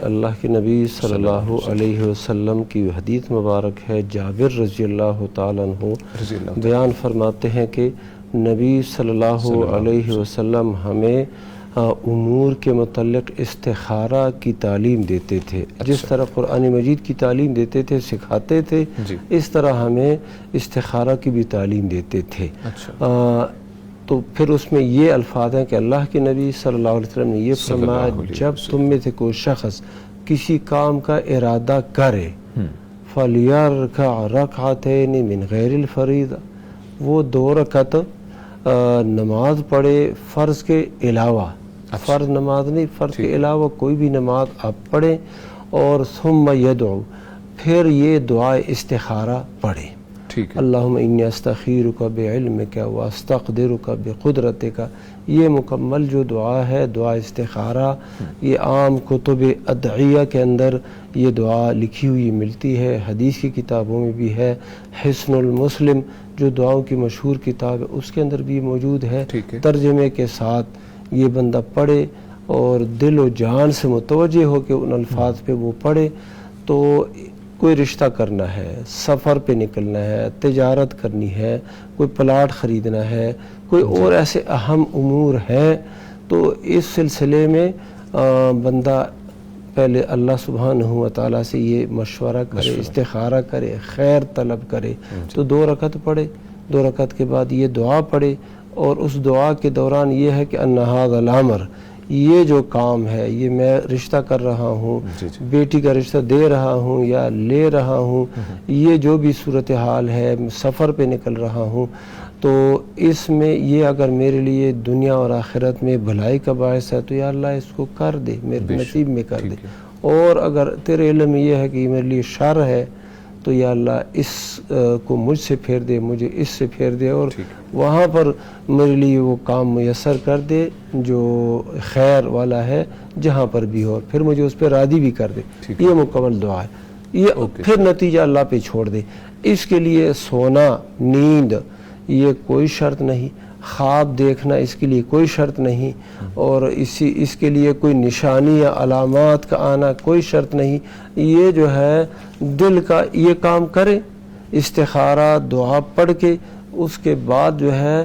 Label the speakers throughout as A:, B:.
A: اللہ کے نبی صلی اللہ علیہ وسلم کی حدیث مبارک ہے، جابر رضی اللہ تعالیٰ عنہ بیان فرماتے ہیں کہ نبی صلی اللہ علیہ وسلم ہمیں امور کے متعلق استخارہ کی تعلیم دیتے تھے۔ جس طرح قرآن مجید کی تعلیم دیتے تھے، سکھاتے تھے، اس طرح ہمیں استخارہ کی بھی تعلیم دیتے تھے۔ تو پھر اس میں یہ الفاظ ہیں کہ اللہ کے نبی صلی اللہ علیہ وسلم نے یہ فرمایا، جب تم میں سے کوئی شخص کسی کام کا ارادہ کرے فَلْيَرْكَعْ رَكْعَتَيْنِ مِنْ غَيْرِ الْفَرِيضَةِ، وہ 2 رکعت نماز پڑھے فرض کے علاوہ، فرض نماز نہیں، فرض کے علاوہ کوئی بھی نماز آپ پڑھیں، اور ثم يدعو، پھر یہ دعا استخارہ پڑھیں، اللہم انی استخیرک بعلمک واستقدرک بقدرتک۔ یہ مکمل جو دعا ہے، دعا استخارہ، یہ عام کتب ادعیہ کے اندر یہ دعا لکھی ہوئی ملتی ہے، حدیث کی کتابوں میں بھی ہے، حصن المسلم جو دعاؤں کی مشہور کتاب ہے اس کے اندر بھی موجود ہے، ترجمے کے ساتھ یہ بندہ پڑھے اور دل و جان سے متوجہ ہو کے ان الفاظ پہ وہ پڑھے۔ تو کوئی رشتہ کرنا ہے، سفر پہ نکلنا ہے، تجارت کرنی ہے، کوئی پلاٹ خریدنا ہے، کوئی اور ایسے اہم امور ہیں، تو اس سلسلے میں بندہ پہلے اللہ سبحانہ و تعالیٰ سے یہ مشورہ کرے، استخارہ کرے، خیر طلب کرے۔ تو 2 رکعت پڑھے، 2 رکعت کے بعد یہ دعا پڑھے، اور اس دعا کے دوران یہ ہے کہ ان ھذا الامر، یہ جو کام ہے، یہ میں رشتہ کر رہا ہوں، بیٹی کا رشتہ دے رہا ہوں یا لے رہا ہوں، یہ جو بھی صورتحال ہے، سفر پہ نکل رہا ہوں، تو اس میں یہ اگر میرے لیے دنیا اور آخرت میں بھلائی کا باعث ہے تو یا اللہ اس کو کر دے، میرے نصیب میں کر دے، اور اگر تیرے علم میں یہ ہے کہ یہ میرے لیے شر ہے تو یا اللہ اس کو مجھ سے پھیر دے، مجھے اس سے پھیر دے، اور وہاں پر میرے لیے وہ کام میسر کر دے جو خیر والا ہے جہاں پر بھی ہو، پھر مجھے اس پہ راضی بھی کر دے۔ یہ مکمل دعا ہے، یہ پھر نتیجہ اللہ پہ چھوڑ دے۔ اس کے لیے سونا، نیند یہ کوئی شرط نہیں، خواب دیکھنا اس کے لیے کوئی شرط نہیں، اور اس کے لیے کوئی نشانی یا علامات کا آنا کوئی شرط نہیں۔ یہ جو ہے دل کا یہ کام کرے، استخارہ دعا پڑھ کے، اس کے بعد جو ہے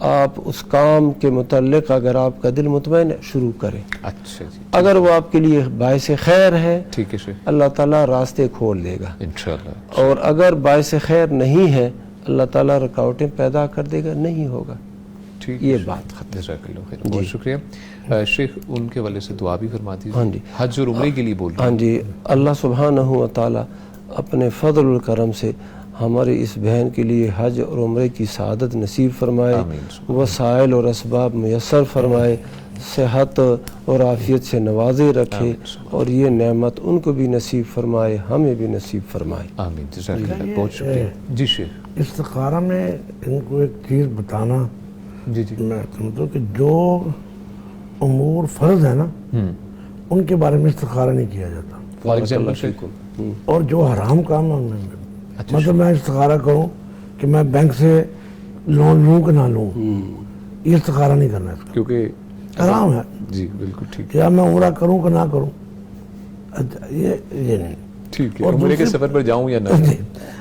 A: آپ اس کام کے متعلق اگر آپ کا دل مطمئن ہے شروع کریں۔ اگر وہ آپ کے لیے باعث خیر ہے اللہ تعالیٰ راستے کھول دے گا انشاءاللہ، اور اگر باعث خیر نہیں ہے اللہ تعالیٰ رکاوٹیں پیدا کر دے گا، نہیں ہوگا۔ یہ بات ختم۔
B: جزاک اللہ خیر، بہت شکریہ شیخ۔ ان کے والے سے دعا بھی فرما دیجیے، حج اور عمرے کے لیے بول رہے ہیں۔
A: ہاں جی، اللہ سبحانہ و تعالیٰ اپنے فضل و کرم سے ہماری اس بہن کے لیے حج اور عمرے کی سعادت نصیب فرمائے، وسائل اور اسباب میسر فرمائے، صحت اور عافیت سے نوازے رکھے، اور یہ نعمت ان کو بھی نصیب فرمائے، ہمیں بھی نصیب فرمائے،
B: آمین۔ جزاک اللہ، بہت شکریہ۔ جی شیخ،
C: استخارہ میں ان کو ایک چیز بتانا، میں سمجھتا ہوں کہ جو امور فرض ہے نا ان کے بارے میں استخارہ نہیں کیا جاتا،
B: فار ایگزامپل،
C: اور جو حرام کام ہے ان میں مطلب میں استخارہ کروں کہ میں بینک سے لون لوں کہ نہ لوں، یہ استخارہ نہیں کرنا ہے،
B: کیونکہ
C: حرام ہے۔
B: جی بالکل ٹھیک،
C: یا میں عمرہ کروں کہ نہ کروں، یہ نہیں
B: ٹھیک ہے، عمرے کے سفر پر جاؤں یا نہ۔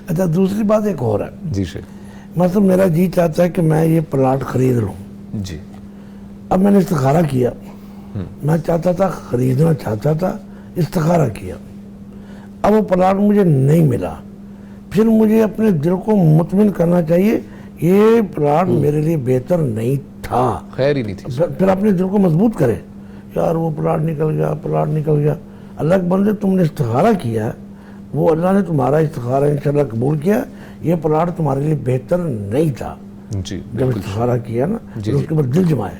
C: اچھا، دوسری بات ایک اور ہے،
B: جی شیخ،
C: مطلب میرا جی چاہتا ہے کہ میں یہ پلاٹ خرید لوں،
B: جی
C: اب میں نے استخارہ کیا، میں چاہتا تھا خریدنا چاہتا تھا، استخارہ کیا، اب وہ پلاٹ مجھے نہیں ملا، پھر مجھے اپنے دل کو مطمئن کرنا چاہیے یہ پلاٹ میرے لیے بہتر نہیں تھا،
B: خیر ہی نہیں تھی،
C: پھر اپنے دل کو مضبوط کرے، یار وہ پلاٹ نکل گیا، پلاٹ نکل گیا، اللہ کے بندے تم نے استخارہ کیا، وہ اللہ نے تمہارا استخارہ انشاءاللہ قبول کیا، یہ پلاٹ تمہارے لیے بہتر نہیں تھا،
B: جی
C: جب استخارہ کیا نا، اس کے بعد دل جمائے۔